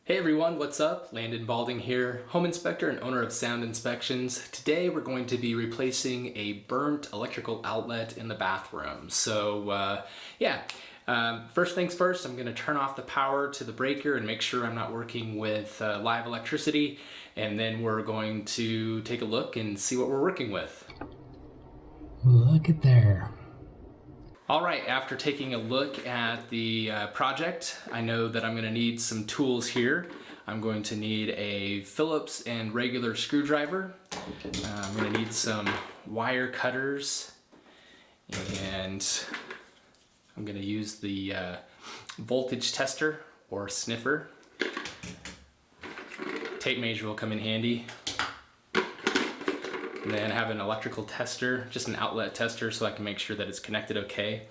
Hey everyone, what's up? Landon Balding here, home inspector and owner of Sound Inspections. Today we're going to be replacing a burnt electrical outlet in the bathroom. First things first, I'm going to turn off the power to the breaker and make sure I'm not working with live electricity, and then we're going to take a look and see what we're working with. Look at there. All right, after taking a look at the project, I know that I'm going to need some tools here. I'm going to need a Phillips and regular screwdriver. I'm going to need some wire cutters, and I'm going to use the voltage tester or sniffer. Tape measure will come in handy. And then I have an electrical tester, just an outlet tester, so I can make sure that it's connected okay.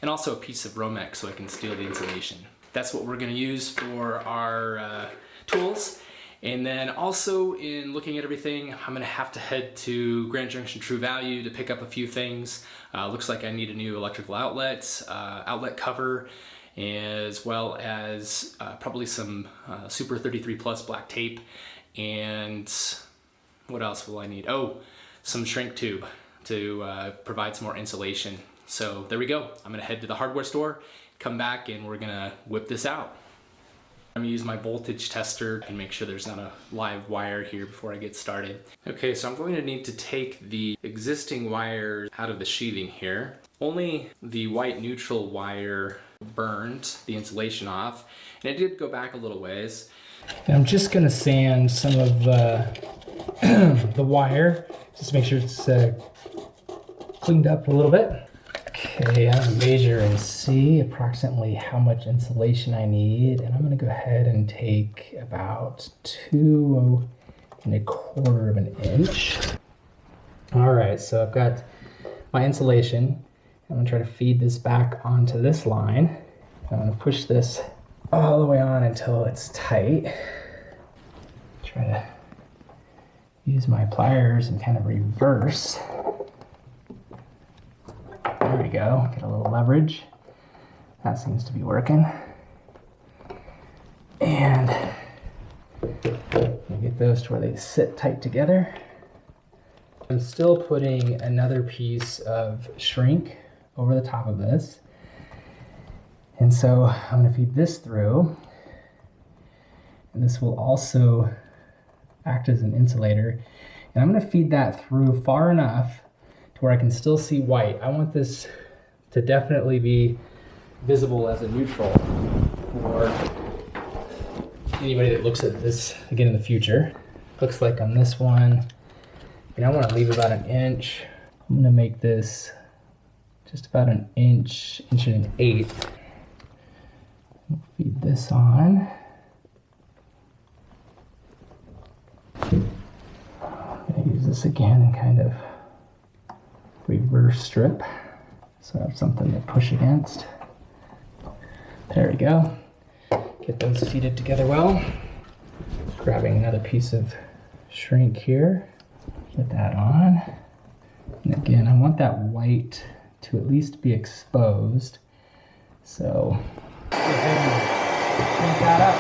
And also a piece of Romex so I can seal the insulation. That's what we're gonna use for our tools. And then also in looking at everything, I'm gonna have to head to Grand Junction True Value to pick up a few things. Looks like I need a new electrical outlet, outlet cover, as well as probably some Super 33 Plus black tape. And what else will I need? Oh, some shrink tube to provide some more insulation. So there we go. I'm gonna head to the hardware store, come back, and we're gonna whip this out. I'm gonna use my voltage tester and make sure there's not a live wire here before I get started. Okay, so I'm going to need to take the existing wires out of the sheathing here. Only the white neutral wire burned the insulation off, and it did go back a little ways. And I'm just gonna sand some of the wire just to make sure it's cleaned up a little bit. Okay, I'm gonna measure and see approximately how much insulation I need, and I'm gonna go ahead and take about 2 1/4 of an inch. All right, so I've got my insulation. I'm gonna try to feed this back onto this line. I'm gonna push this all the way on until it's tight. Try to use my pliers and kind of reverse. There we go, get a little leverage. That seems to be working. And get those to where they sit tight together. I'm still putting another piece of shrink over the top of this. And so I'm gonna feed this through, and this will also act as an insulator. And I'm gonna feed that through far enough to where I can still see white. I want this to definitely be visible as a neutral for anybody that looks at this again in the future. Looks like on this one, and I wanna leave about 1 inch. I'm gonna make this just about 1 inch, 1.125 inches. Feed this on. I'm going to use this again and kind of reverse strip so I have something to push against. There we go. Get those seated together well. Grabbing another piece of shrink here. Put that on. And again, I want that white to at least be exposed. So go ahead and shrink that up.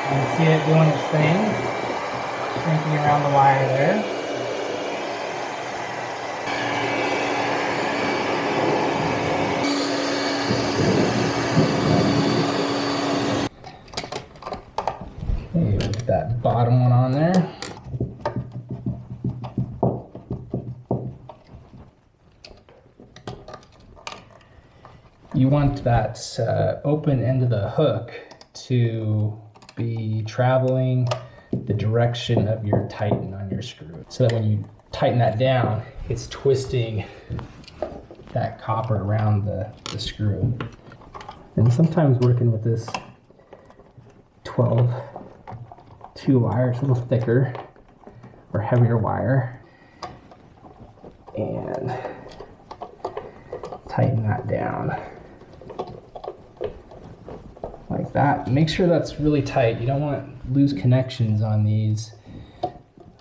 You can see it doing its thing, shrinking around the wire there. Okay, we'll get that bottom one on there. You want that open end of the hook to be traveling the direction of your tighten on your screw. So that when you tighten that down, it's twisting that copper around the screw. And sometimes working with this 12-2 wire, it's a little thicker or heavier wire. And tighten that down. Like that. Make sure that's really tight. You don't want loose connections on these.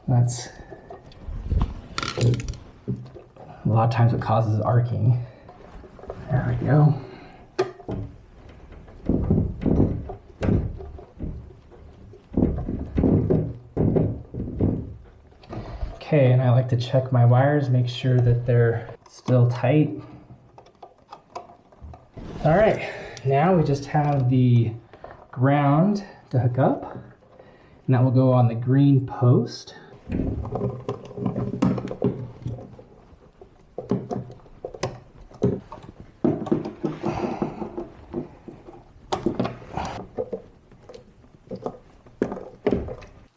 That's a lot of times what causes arcing. There we go. okay, and I like to check my wires, make sure that they're still tight. All right, now we just have the ground to hook up, and that will go on the green post.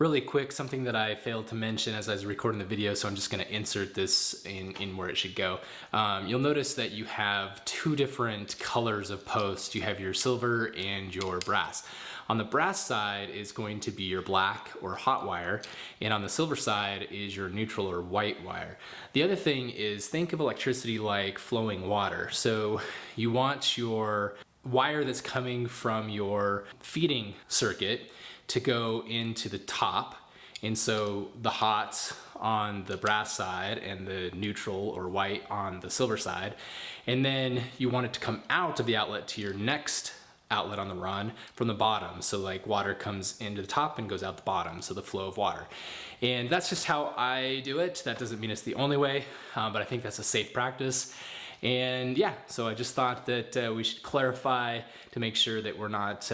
Really quick, something that I failed to mention as I was recording the video, so I'm just going to insert this in where it should go. You'll notice that you have two different colors of post. You have your silver and your brass. On the brass side is going to be your black or hot wire, and on the silver side is your neutral or white wire. The other thing is, think of electricity like flowing water. So you want your wire that's coming from your feeding circuit to go into the top, and so the hot's on the brass side and the neutral or white on the silver side, and then you want it to come out of the outlet to your next outlet on the run from the bottom. So like water comes into the top and goes out the bottom, so the flow of water. And that's just how I do it. That doesn't mean it's the only way, but I think that's a safe practice. And yeah, so I just thought that we should clarify to make sure that we're not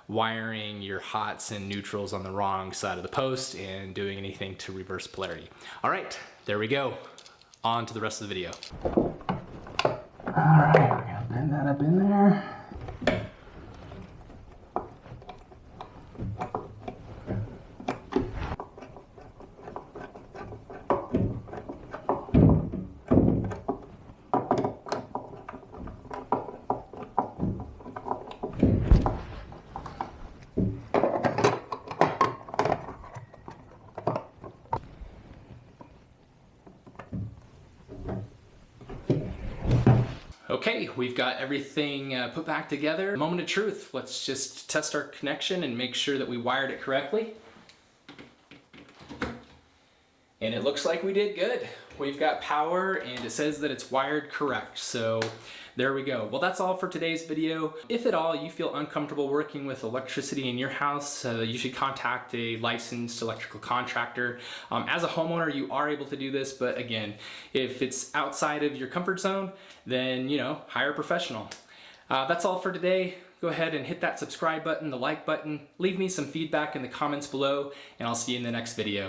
wiring your hots and neutrals on the wrong side of the post and doing anything to reverse polarity. All right, there we go. On to the rest of the video. All right, we're gonna bend that up in there. Okay, we've got everything put back together. Moment of truth. Let's just test our connection and make sure that we wired it correctly. And it looks like we did good. We've got power and it says that it's wired correct. So there we go. Well, that's all for today's video. If at all you feel uncomfortable working with electricity in your house, you should contact a licensed electrical contractor. As a homeowner, you are able to do this, but again, if it's outside of your comfort zone, then, hire a professional. That's all for today. Go ahead and hit that subscribe button, the like button, leave me some feedback in the comments below, and I'll see you in the next video.